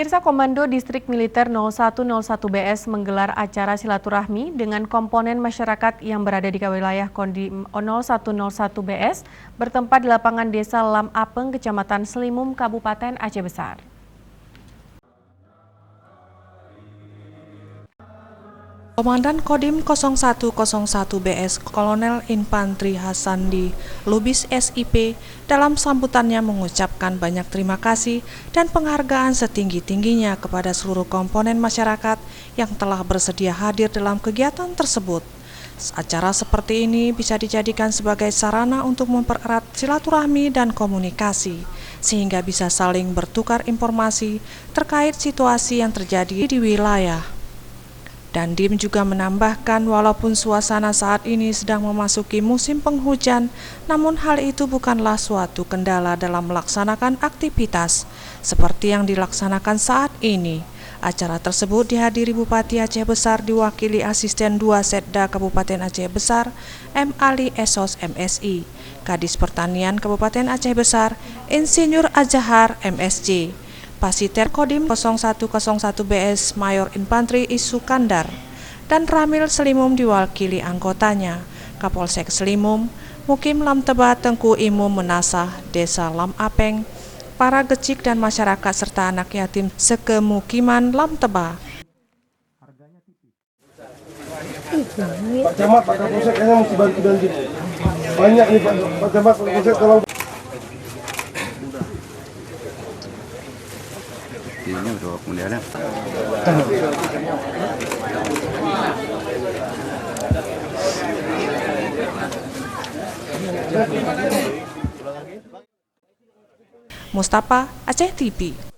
Pemirsa, Komando Distrik Militer 0101 BS menggelar acara silaturahmi dengan komponen masyarakat yang berada di wilayah Kodim 0101 BS bertempat di lapangan Desa Lam Apeng, Kecamatan Selimum, Kabupaten Aceh Besar. Komandan Kodim 0101 BS Kolonel Infantri Hasandi Lubis SIP dalam sambutannya mengucapkan banyak terima kasih dan penghargaan setinggi-tingginya kepada seluruh komponen masyarakat yang telah bersedia hadir dalam kegiatan tersebut. Acara seperti ini bisa dijadikan sebagai sarana untuk mempererat silaturahmi dan komunikasi, sehingga bisa saling bertukar informasi terkait situasi yang terjadi di wilayah. Dandim juga menambahkan walaupun suasana saat ini sedang memasuki musim penghujan, namun hal itu bukanlah suatu kendala dalam melaksanakan aktivitas seperti yang dilaksanakan saat ini. Acara tersebut dihadiri Bupati Aceh Besar diwakili Asisten 2 Setda Kabupaten Aceh Besar, M. Ali Esos MSI, Kadis Pertanian Kabupaten Aceh Besar, Insinyur Azhar MSc, Pasiter Kodim 0101 BS Mayor Infantri Isukandar, dan Ramil Selimum diwakili anggotanya, Kapolsek Selimum, Mukim Lam Teba Tengku Imum Menasah, Desa Lam Apeng, para gecik dan masyarakat serta anak yatim sekemukiman Lam Teba. Pak Camat, Pak Kapolsek kayaknya mesti bantu dan banyak nih Pak Camat, Pak Kapolsek tolong. Ini udah kemudian Mustafa, Aceh TV.